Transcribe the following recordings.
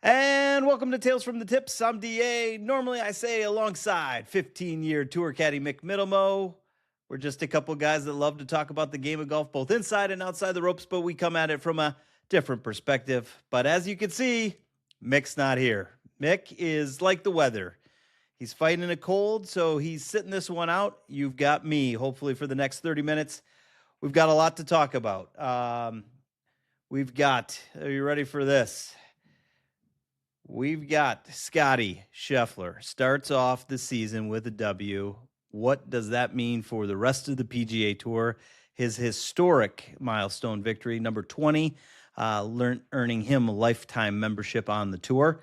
And welcome to Tales from the Tips. I'm DA. Normally I say alongside 15-year Tour Caddy Mick Middlemo. We're just a couple guys that love to talk about the game of golf, both inside and outside the ropes, but we come at it from a different perspective. But as you can see, Mick's not here. Mick is like the weather. He's fighting a cold, so he's sitting this one out. You've got me, hopefully, for the next 30 minutes. We've got a lot to talk about. Are you ready for this? We've got Scottie Scheffler starts off the season with a W. What does that mean for the rest of the PGA Tour? His historic milestone victory, number 20, earning him a lifetime membership on the tour.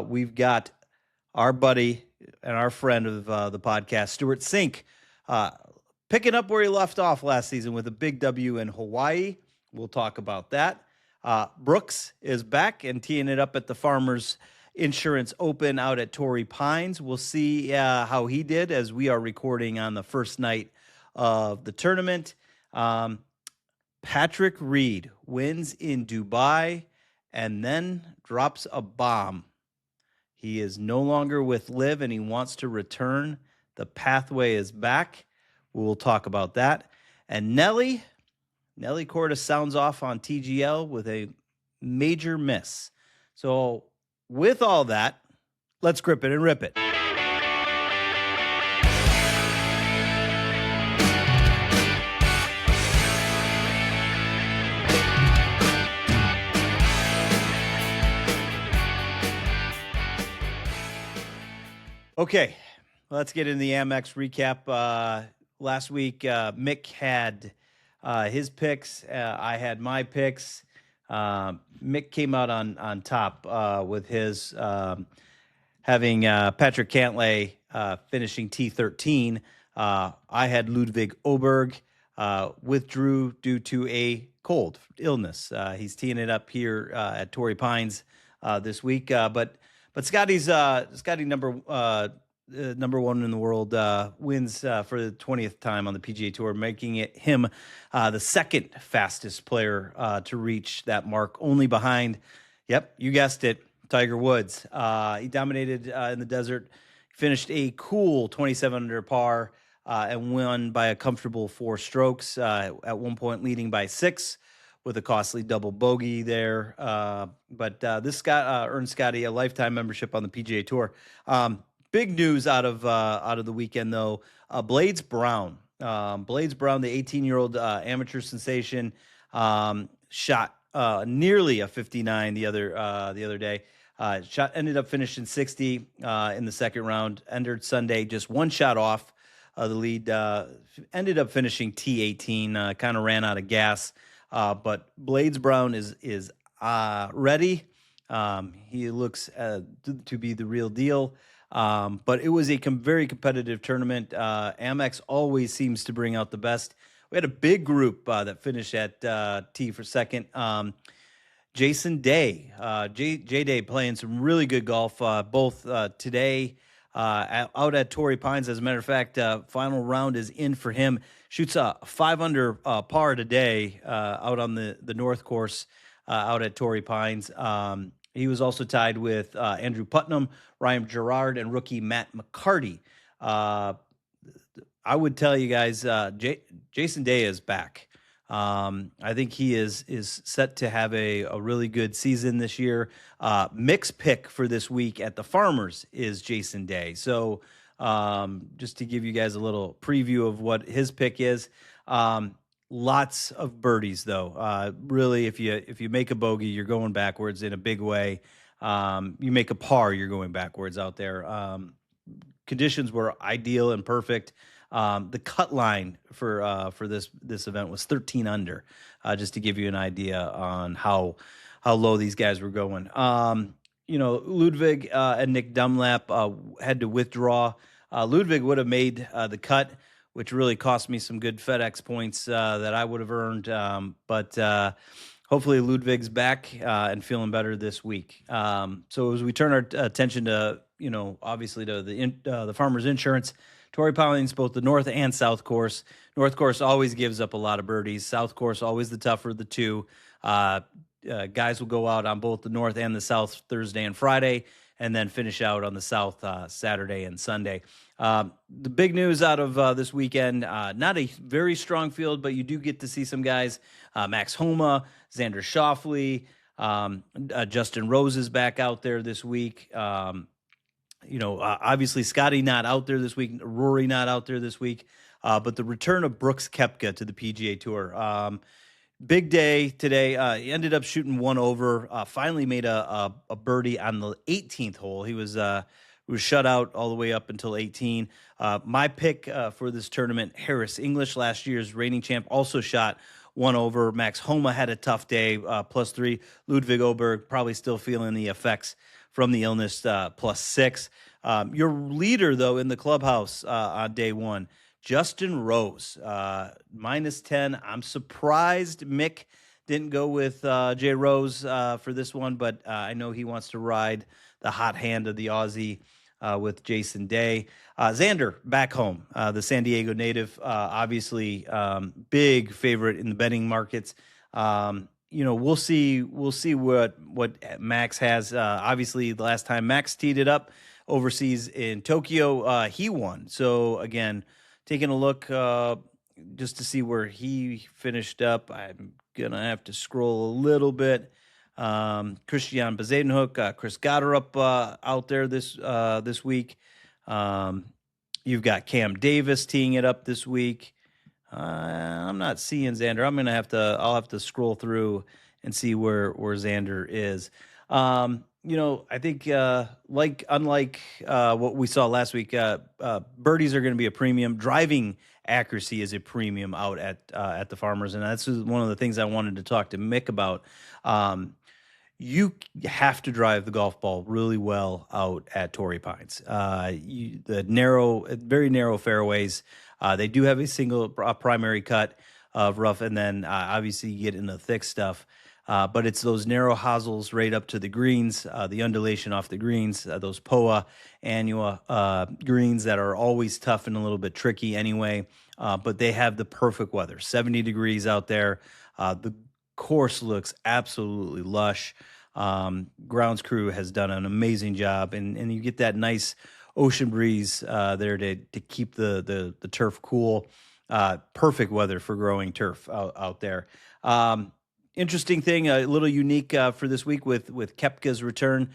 We've got our buddy and our friend of the podcast, Stuart Sink, picking up where he left off last season with a big W in Hawaii. We'll talk about that. Brooks is back and teeing it up at the Farmers Insurance Open out at Torrey Pines. We'll see how he did as we are recording on the first night of the tournament. Patrick Reed wins in Dubai and then drops a bomb. He is no longer with Liv and he wants to return. The pathway is back. We'll talk about that. And Nelly Korda sounds off on TGL with a major miss. So with all that, let's grip it and rip it. Okay, let's get into the Amex recap. Last week, Mick had his picks. I had my picks. Mick came out on top with his having Patrick Cantlay finishing T13. I had Ludwig Oberg withdrew due to a cold illness. He's teeing it up here at Torrey Pines this week. But Scotty number one in the world, wins for the 20th time on the PGA Tour, making it him the second fastest player to reach that mark, only behind, yep, you guessed it, Tiger Woods. He dominated in the desert, finished a cool 27 under par, and won by a comfortable 4 strokes, at one point leading by 6 with a costly double bogey there. But this earned Scotty a lifetime membership on the PGA Tour. Big news out of the weekend, though. Blades Brown, the 18-year-old amateur sensation, shot nearly a 59 the other day. Ended up finishing 60 in the second round. Entered Sunday just one shot off the lead. Ended up finishing T18. Kind of ran out of gas. But Blades Brown is ready. He looks to be the real deal. But it was a very competitive tournament. Amex always seems to bring out the best. We had a big group that finished at T for second. Jason Day, J Day playing some really good golf, both today out at Torrey Pines. As a matter of fact, final round is in for him. Shoots a 5 under par today out on the North Course out at Torrey Pines. He was also tied with Andrew Putnam, Ryan Gerard, and rookie Matt McCarty. I would tell you guys, Jason Day is back. I think he is set to have a really good season this year. Mick's pick for this week at the Farmers is Jason Day. So just to give you guys a little preview of what his pick is. Lots of birdies, though. Really, if you make a bogey, you're going backwards in a big way. You make a par, you're going backwards out there. Conditions were ideal and perfect. The cut line for this event was 13 under, just to give you an idea on how low these guys were going. Ludwig and Nick Dunlap had to withdraw. Ludwig would have made the cut, which really cost me some good FedEx points that I would have earned. But hopefully Ludwig's back and feeling better this week. So as we turn our attention to, obviously to the Farmers Insurance, Torrey Pines, both the North and South Course. North Course always gives up a lot of birdies. South Course always the tougher of the two. guys will go out on both the North and the South Thursday and Friday, and then finish out on the South Saturday and Sunday. The big news out of this weekend, not a very strong field, but you do get to see some guys. Max Homa, Xander Schauffele, Justin Rose is back out there this week. Obviously Scottie not out there this week, Rory not out there this week, but the return of Brooks Koepka to the PGA Tour. Big day today. He ended up shooting one over, finally made a birdie on the 18th hole. He was shut out all the way up until 18. My pick for this tournament, Harris English, last year's reigning champ, also shot one over. Max Homa had a tough day, +3. Ludwig Oberg probably still feeling the effects from the illness, +6. Your leader, though, in the clubhouse on day one, Justin Rose, -10. I'm surprised Mick didn't go with Jay Rose for this one, but I know he wants to ride the hot hand of the Aussie with Jason Day. Xander back home, the San Diego native, obviously big favorite in the betting markets. We'll see what Max has. Obviously, the last time Max teed it up overseas in Tokyo, he won. So again, taking a look just to see where he finished up, I'm gonna have to scroll a little bit. Christian Bezuidenhoek, Chris Gotterup out there this week. You've got Cam Davis teeing it up this week. I'm not seeing Xander. I'll have to scroll through and see where Xander is. I think unlike what we saw last week, birdies are going to be a premium. Driving accuracy is a premium out at the Farmers, and that's one of the things I wanted to talk to Mick about. You have to drive the golf ball really well out at Torrey Pines. The very narrow fairways. They do have a single primary cut of rough, and then obviously you get into the thick stuff. But it's those narrow hosels right up to the greens, the undulation off the greens, those POA Annua greens that are always tough and a little bit tricky anyway. But they have the perfect weather, 70 degrees out there. The course looks absolutely lush. Grounds crew has done an amazing job, and you get that nice ocean breeze there to keep the turf cool. Perfect weather for growing turf out there. Interesting thing, a little unique for this week with Koepka's return,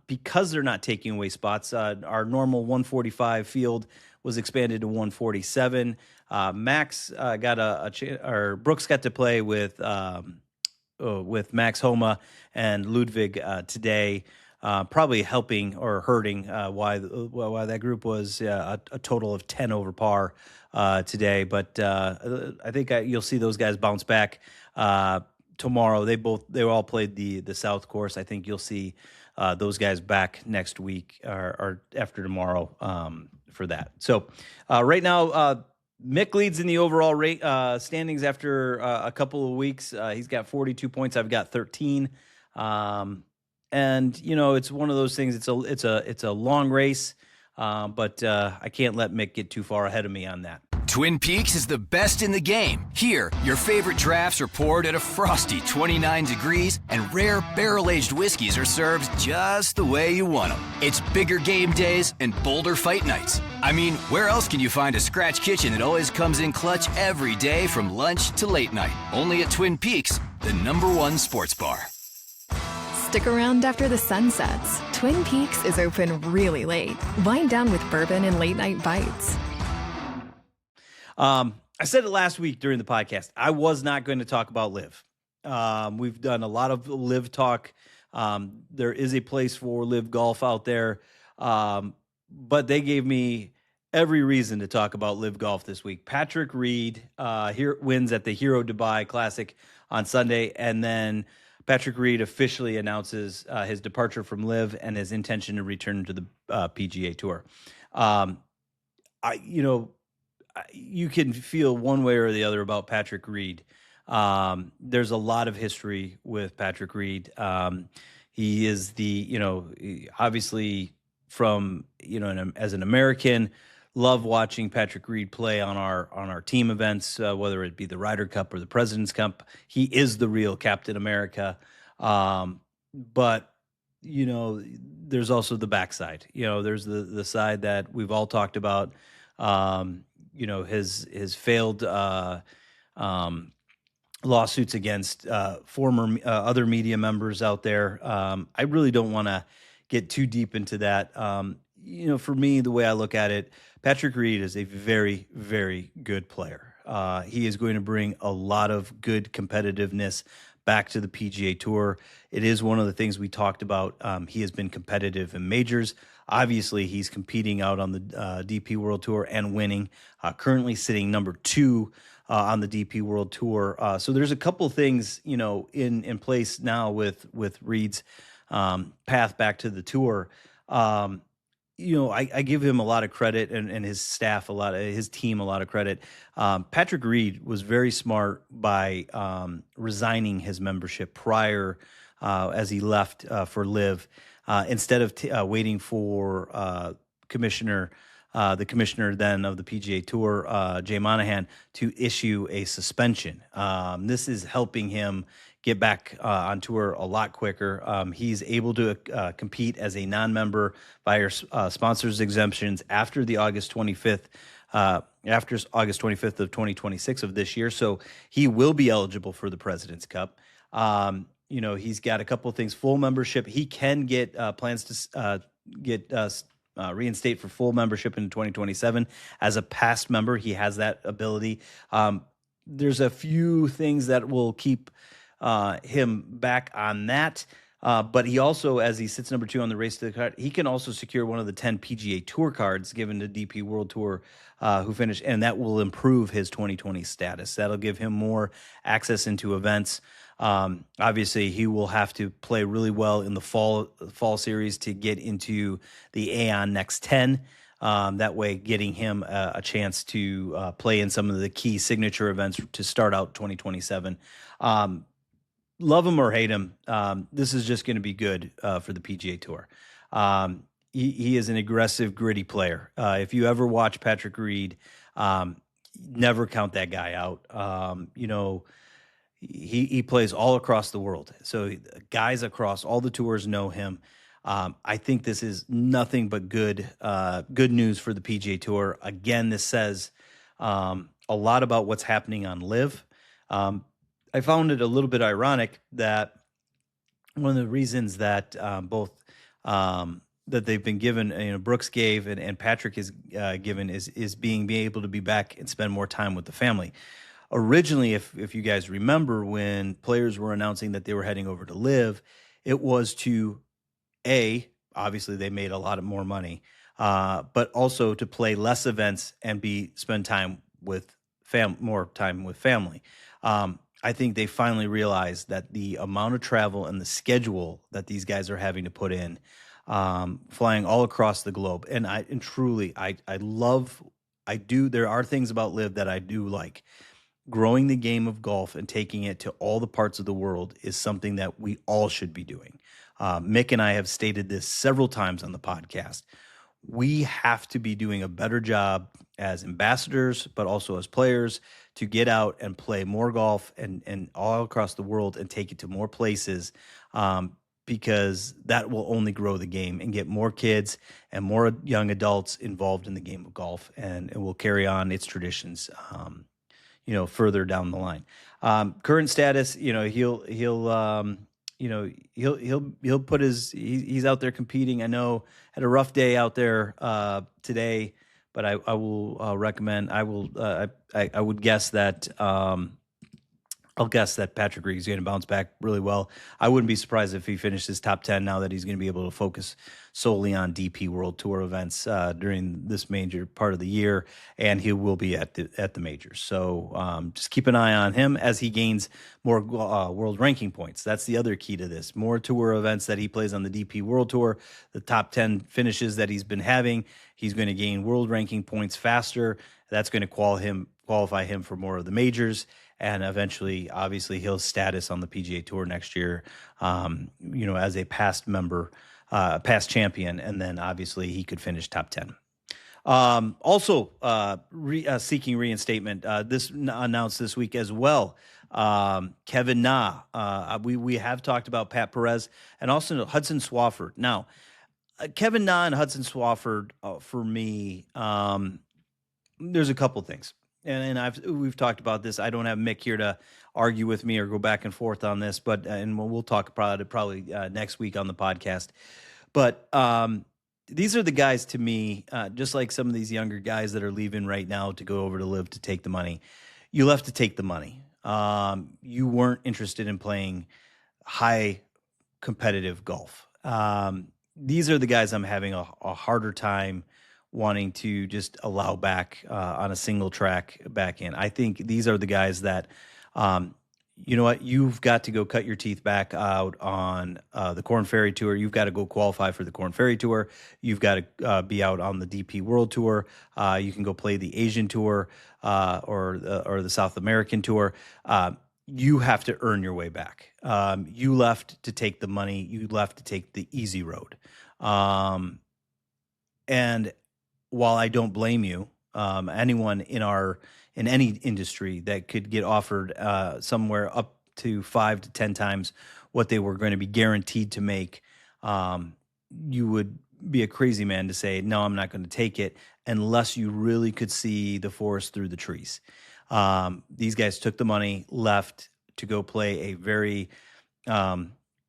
because they're not taking away spots. Our normal 145 field was expanded to 147. Max Brooks got to play with Max Homa and Ludwig today, probably helping or hurting why that group was a total of 10 over par today. But I think you'll see those guys bounce back tomorrow. They all played the South course. I think you'll see those guys back next week or after tomorrow for that. So right now, Mick leads in the overall rate standings after a couple of weeks. He's got 42 points. I've got 13. And it's one of those things. It's a long race, but I can't let Mick get too far ahead of me on that. Twin Peaks is the best in the game. Here, your favorite drafts are poured at a frosty 29 degrees, and rare barrel-aged whiskeys are served just the way you want them. It's bigger game days and bolder fight nights. I mean, where else can you find a scratch kitchen that always comes in clutch every day from lunch to late night? Only at Twin Peaks, the #1 sports bar. Stick around after the sun sets. Twin Peaks is open really late. Wind down with bourbon and late-night bites. I said it last week during the podcast. I was not going to talk about LIV. We've done a lot of LIV talk. There is a place for LIV golf out there, but they gave me every reason to talk about LIV golf this week. Patrick Reed wins at the Hero Dubai Classic on Sunday, and then Patrick Reed officially announces his departure from LIV and his intention to return to the PGA Tour. You can feel one way or the other about Patrick Reed. There's a lot of history with Patrick Reed. He is obviously from, as an American, love watching Patrick Reed play on our team events, whether it be the Ryder Cup or the President's Cup. He is the real Captain America. But there's also the backside. There's the side that we've all talked about. His failed um, lawsuits against former other media members out there. I really don't want to get too deep into that. For me, the way I look at it, Patrick Reed is a very, very good player. He is going to bring a lot of good competitiveness back to the PGA Tour. It is one of the things we talked about. He has been competitive in majors. Obviously, he's competing out on the DP World Tour and winning. Currently sitting number 2 on the DP World Tour. So there's a couple things, in place now with Reed's path back to the tour. I give him a lot of credit and his staff his team a lot of credit. Patrick Reed was very smart by resigning his membership prior as he left for Live instead of waiting for the commissioner then of the PGA Tour, Jay Monahan, to issue a suspension. This is helping him get back on tour a lot quicker. He's able to compete as a non-member via sponsors exemptions after August 25th of 2026 of this year. So he will be eligible for the President's Cup. He's got a couple of things. Full membership. He can get plans to get reinstate for full membership in 2027. As a past member, he has that ability. There's a few things that will keep him back on that. But he also, as he sits number 2 on the race to the cut, he can also secure one of the 10 PGA Tour cards given to DP World Tour who finished, and that will improve his 2020 status. That'll give him more access into events. Obviously, he will have to play really well in the fall series to get into the Aon Next 10. That way, getting him a chance to play in some of the key signature events to start out 2027. Love him or hate him, this is just going to be good for the PGA Tour. He is an aggressive, gritty player. If you ever watch Patrick Reed, never count that guy out. He plays all across the world. So guys across all the tours know him. I think this is nothing but good news for the PGA Tour. Again, this says a lot about what's happening on Live. I found it a little bit ironic that one of the reasons that that they've been given, Brooks gave and Patrick is given is being able to be back and spend more time with the family. Originally, if you guys remember, when players were announcing that they were heading over to Live, it was to obviously they made a lot more money, but also to play less events and spend time with more time with family. I think they finally realized that the amount of travel and the schedule that these guys are having to put in, flying all across the globe, and truly, there are things about Live that I do like. Growing the game of golf and taking it to all the parts of the world is something that we all should be doing. Mick and I have stated this several times on the podcast. We have to be doing a better job as ambassadors, but also as players, to get out and play more golf and all across the world and take it to more places, because that will only grow the game and get more kids and more young adults involved in the game of golf, and it will carry on its traditions further down the line. Current status, he'll put he's out there competing. I know had a rough day out there today, but I will recommend. I would guess that I'll guess that Patrick Reed is going to bounce back really well. I wouldn't be surprised if he finishes top 10 now that he's going to be able to focus solely on DP World Tour events during this major part of the year, and he will be at the majors. So just keep an eye on him as he gains more world ranking points. That's the other key to this. More tour events that he plays on the DP World Tour, the top 10 finishes that he's been having, he's going to gain world ranking points faster. That's going to qualify him for more of the majors. And eventually, obviously, he'll status on the PGA Tour next year, as a past member, past champion, and then obviously he could finish top 10. Also, seeking reinstatement. This announced this week as well. Kevin Na. We have talked about Pat Perez and also Hudson Swafford. Now, Kevin Na and Hudson Swafford, for me, there's a couple things. And we've talked about this. I don't have Mick here to argue with me or go back and forth on this, but and we'll talk probably next week on the podcast. But these are the guys to me, just like some of these younger guys that are leaving right now to go over to Live to take the money. You left to take the money. You weren't interested in playing high competitive golf. These are the guys I'm having a harder time wanting to just allow back on a single track back in. I think these are the guys that, you know what, you've got to go cut your teeth back out on the Korn Ferry Tour. You've got to go qualify for the Korn Ferry Tour. You've got to be out on the DP World Tour. You can go play the Asian Tour or the South American Tour. You have to earn your way back. You left to take the money. You left to take the easy road. And while I don't blame you, anyone in any industry that could get offered somewhere up to 5 to 10 times what they were going to be guaranteed to make, you would be a crazy man to say, no, I'm not going to take it unless you really could see the forest through the trees. These guys took the money, left to go play a very,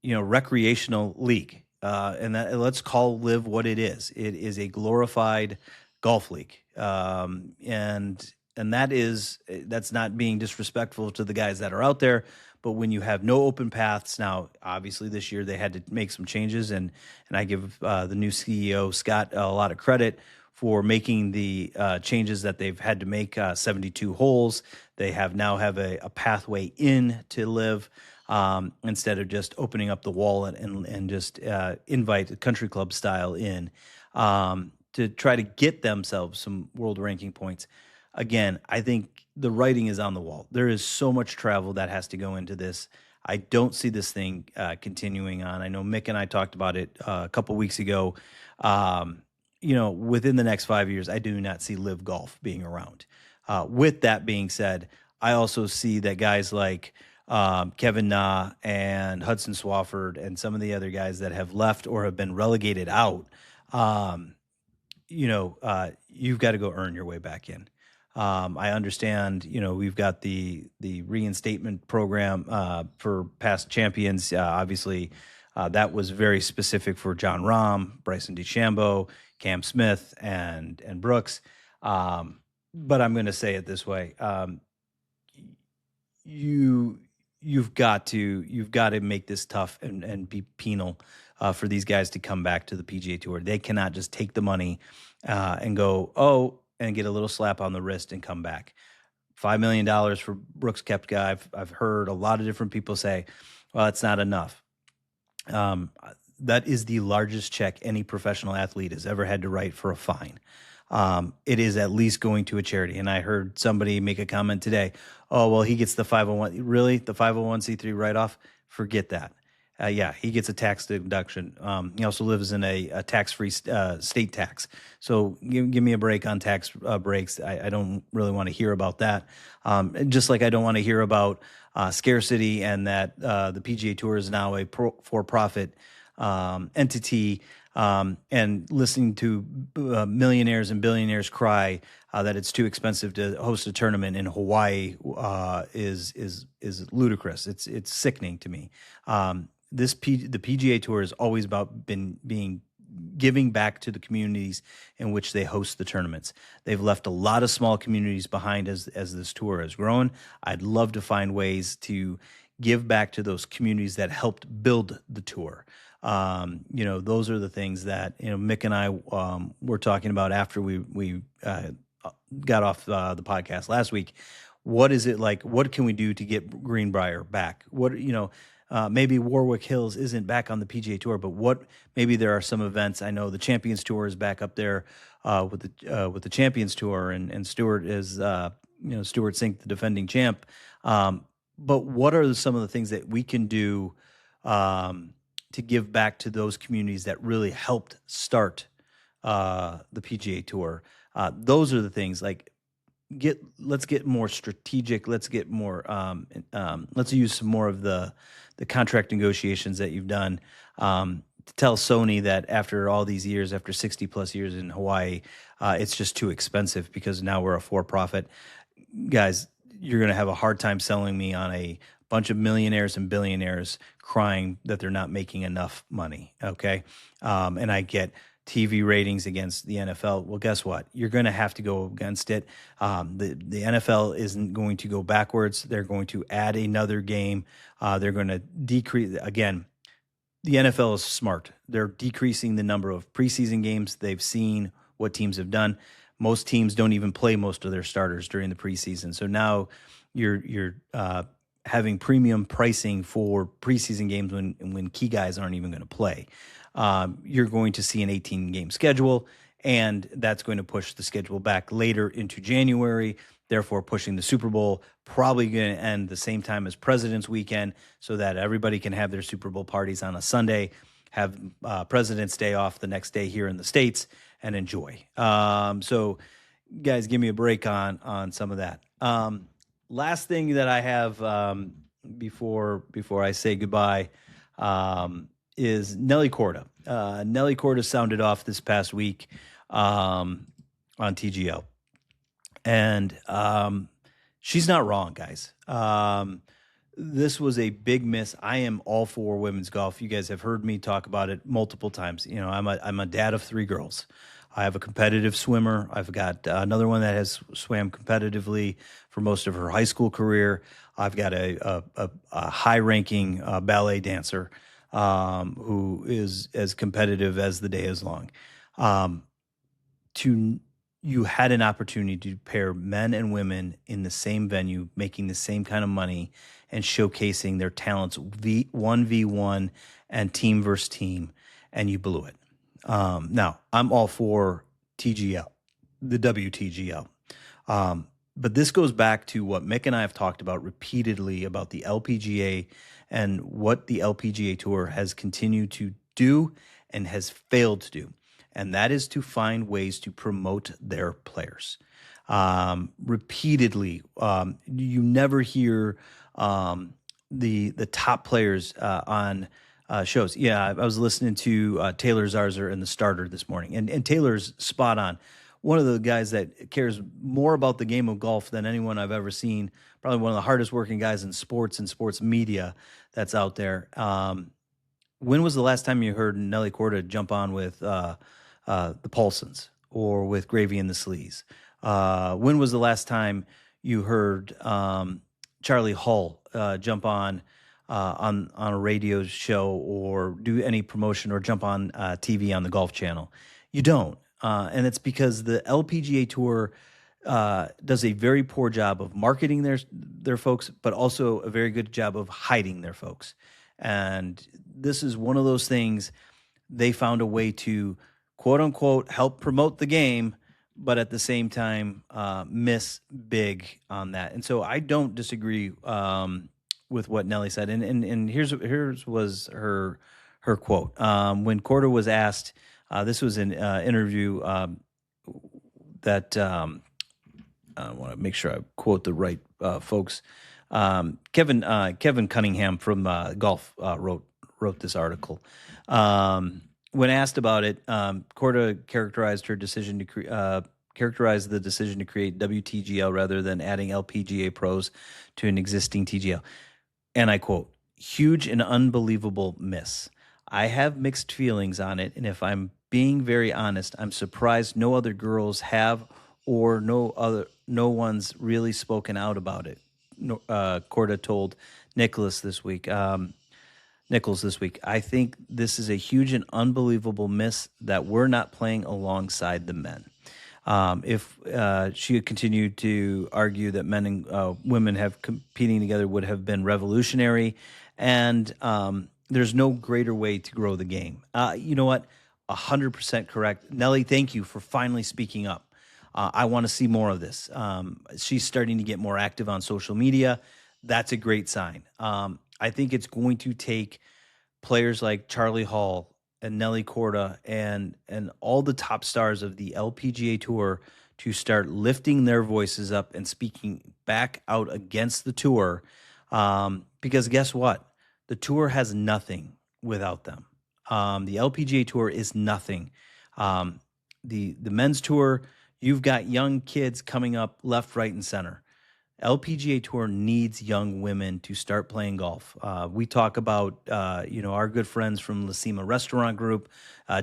recreational league. And that, let's call Live what it is. It is a glorified golf league. And that's not being disrespectful to the guys that are out there, but when you have no open paths now, obviously this year they had to make some changes, and I give the new CEO Scott a lot of credit for making the changes that they've had to make. 72 holes. They now have a pathway in to Live, instead of just opening up the wallet and just invite a country club style in, to try to get themselves some world ranking points. Again, I think the writing is on the wall. There is so much travel that has to go into this. I don't see this thing continuing on. I know Mick and I talked about it a couple weeks ago. Within the next 5 years, I do not see Live Golf being around. With that being said, I also see that guys like Kevin Na and Hudson Swafford and some of the other guys that have left or have been relegated out, you've got to go earn your way back in. I understand, we've got the reinstatement program for past champions. Obviously, that was very specific for John Rahm, Bryson DeChambeau, Cam Smith, and Brooks. But I'm going to say it this way: you've got to make this tough and be penal for these guys to come back to the PGA Tour. They cannot just take the money and go, and get a little slap on the wrist and come back. $5 million for Brooks Koepka. I've heard a lot of different people say, well, it's not enough. That is the largest check any professional athlete has ever had to write for a fine. It is at least going to a charity. And I heard somebody make a comment today, oh, well, he gets the 501. Really? The 501c3 write-off? Forget that. Yeah, he gets a tax deduction. He also lives in a tax-free state tax. So give me a break on tax breaks. I don't really want to hear about that. Just like I don't want to hear about scarcity and that the PGA Tour is now a for-profit entity, and listening to millionaires and billionaires cry that it's too expensive to host a tournament in Hawaii is ludicrous. It's sickening to me. The PGA Tour is always about giving back to the communities in which they host the tournaments. They've left a lot of small communities behind as this tour has grown. I'd love to find ways to give back to those communities that helped build the tour. Those are the things that Mick and I were talking about after we got off the podcast last week. What is it like? What can we do to get Greenbrier back? Maybe Warwick Hills isn't back on the PGA Tour, but maybe there are some events. I know the Champions Tour is back up there with the Champions Tour, and Stewart is Stewart Cink, the defending champ. But what are some of the things that we can do to give back to those communities that really helped start the PGA Tour? Those are the things. Like, let's get more strategic. Let's get more. Let's use some more of the contract negotiations that you've done. To tell Sony that after all these years, after 60 plus years in Hawaii, it's just too expensive because now we're a for-profit. Guys, you're going to have a hard time selling me on a bunch of millionaires and billionaires crying that they're not making enough money. Okay. And I get TV ratings against the NFL. Well, guess what? You're going to have to go against it. The NFL isn't going to go backwards. They're going to add another game. They're going to decrease again. The NFL is smart. They're decreasing the number of preseason games. They've seen what teams have done. Most teams don't even play most of their starters during the preseason. So now you're having premium pricing for preseason games when key guys aren't even going to play. You're going to see an 18-game schedule, and that's going to push the schedule back later into January, therefore pushing the Super Bowl probably going to end the same time as President's Weekend so that everybody can have their Super Bowl parties on a Sunday, have President's Day off the next day here in the States, and enjoy. So, guys, give me a break on some of that. Last thing that I have before I say goodbye is Nelly Korda. Nelly Korda sounded off this past week on TGL. And she's not wrong, guys. This was a big miss. I am all for women's golf. You guys have heard me talk about it multiple times. You know, I'm a dad of 3 girls. I have a competitive swimmer. I've got another one that has swam competitively for most of her high school career. I've got a high-ranking ballet dancer who is as competitive as the day is long. You had an opportunity to pair men and women in the same venue, making the same kind of money and showcasing their talents 1v1 and team versus team, and you blew it. Now, I'm all for TGL, the WTGL. But this goes back to what Mick and I have talked about repeatedly about the LPGA and what the LPGA Tour has continued to do and has failed to do. And that is to find ways to promote their players. Repeatedly, you never hear the top players on shows. Yeah, I was listening to Taylor Zarzour in The Starter this morning, and Taylor's spot on. One of the guys that cares more about the game of golf than anyone I've ever seen, probably one of the hardest working guys in sports and sports media that's out there. When was the last time you heard Nelly Korda jump on with the Paulsons or with Gravy and the Sleaze? When was the last time you heard Charlie Hull jump on a radio show or do any promotion or jump on TV on the Golf Channel? You don't. And it's because the LPGA Tour does a very poor job of marketing their folks, but also a very good job of hiding their folks. And this is one of those things. They found a way to, quote unquote, help promote the game, but at the same time miss big on that. And so I don't disagree with what Nelly said. And here's was her quote. When Korda was asked, this was an interview that I want to make sure I quote the right folks. Kevin Cunningham from Golf wrote this article. When asked about it, Korda characterized the decision to create WTGL rather than adding LPGA pros to an existing TGL. And I quote, "Huge and unbelievable miss. I have mixed feelings on it, and if I'm being very honest, I'm surprised no other girls have or no one's really spoken out about it," Korda told Nichols this week. "I think this is a huge and unbelievable miss that we're not playing alongside the men." If she had continued to argue that men and women have competing together would have been revolutionary, and there's no greater way to grow the game. You know what? 100% correct. Nelly, thank you for finally speaking up. I want to see more of this. She's starting to get more active on social media. That's a great sign. I think it's going to take players like Charlie Hall and Nelly Korda and all the top stars of the LPGA Tour to start lifting their voices up and speaking back out against the tour. Because guess what? The tour has nothing without them. The LPGA Tour is nothing. The men's tour, you've got young kids coming up left, right, and center. LPGA Tour needs young women to start playing golf. We talk about, our good friends from Lacima Restaurant Group,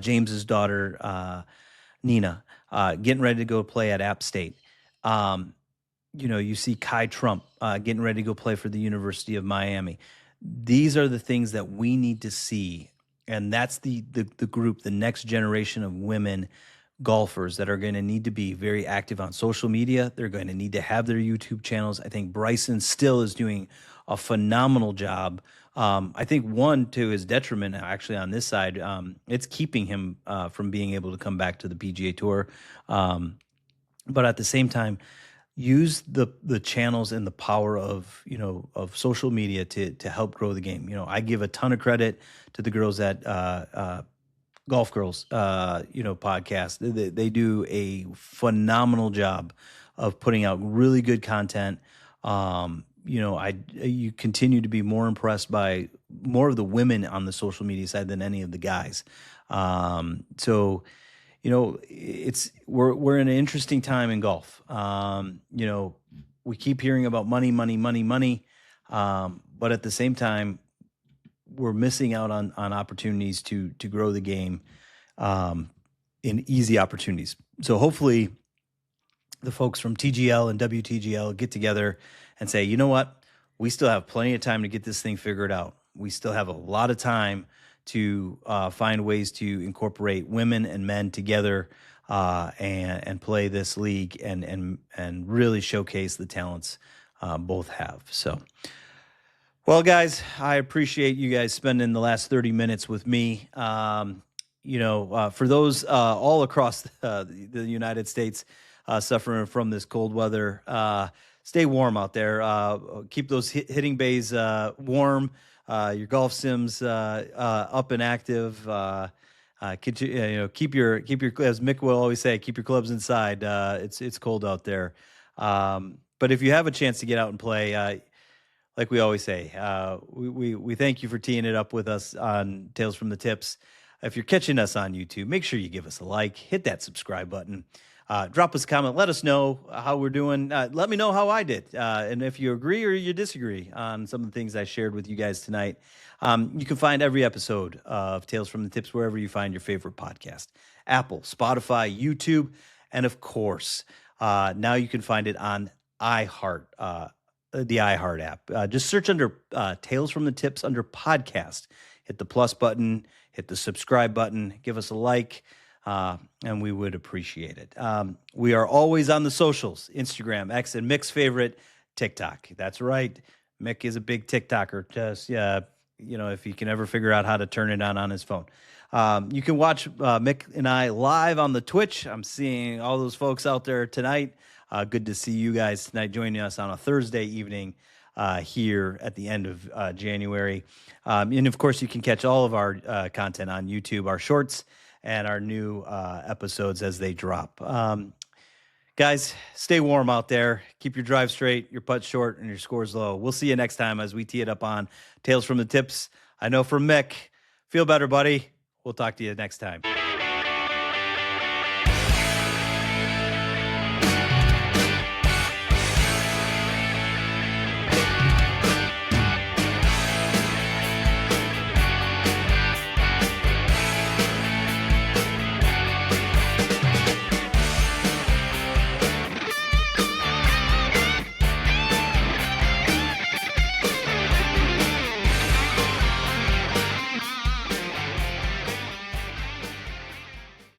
James's daughter, Nina, getting ready to go play at App State. You see Kai Trump getting ready to go play for the University of Miami. These are the things that we need to see. And that's the group, the next generation of women golfers that are going to need to be very active on social media. They're going to need to have their YouTube channels. I think Bryson still is doing a phenomenal job. I think one to his detriment, actually, on this side, it's keeping him from being able to come back to the PGA Tour. But at the same time, use the channels and the power of social media to help grow the game. I give a ton of credit to the girls at Golf Girls, podcast. They do a phenomenal job of putting out really good content. You continue to be more impressed by more of the women on the social media side than any of the guys. We're in an interesting time in golf. We keep hearing about money, but at the same time, we're missing out on opportunities to grow the game in easy opportunities. So hopefully the folks from TGL and WTGL get together and say, you know what? We still have plenty of time to get this thing figured out. We still have a lot of time to find ways to incorporate women and men together and play this league and really showcase the talents both have. So, well, guys, I appreciate you guys spending the last 30 minutes with me. For those all across the United States suffering from this cold weather, stay warm out there. Keep those hitting bays warm. Your golf sims up and active. Keep your as Mick will always say, keep your clubs inside. It's cold out there. But if you have a chance to get out and play, like we always say, we thank you for teeing it up with us on Tales from the Tips. If you're catching us on YouTube, make sure you give us a like, hit that subscribe button. Drop us a comment. Let us know how we're doing. Let me know how I did. And if you agree or you disagree on some of the things I shared with you guys tonight, you can find every episode of Tales from the Tips wherever you find your favorite podcast. Apple, Spotify, YouTube, and of course, now you can find it on iHeart, the iHeart app. Just search under Tales from the Tips under podcast. Hit the plus button, hit the subscribe button, give us a like. And we would appreciate it. We are always on the socials, Instagram, X, and Mick's favorite, TikTok. That's right. Mick is a big TikToker. Just, if he can ever figure out how to turn it on his phone. You can watch Mick and I live on the Twitch. I'm seeing all those folks out there tonight. Good to see you guys tonight joining us on a Thursday evening here at the end of January. And, of course, you can catch all of our content on YouTube, our shorts, and our new episodes as they drop. Guys, stay warm out there. Keep your drive straight, your putt short, and your scores low. We'll see you next time as we tee it up on Tales from the Tips. I know from Mick. Feel better, buddy. We'll talk to you next time.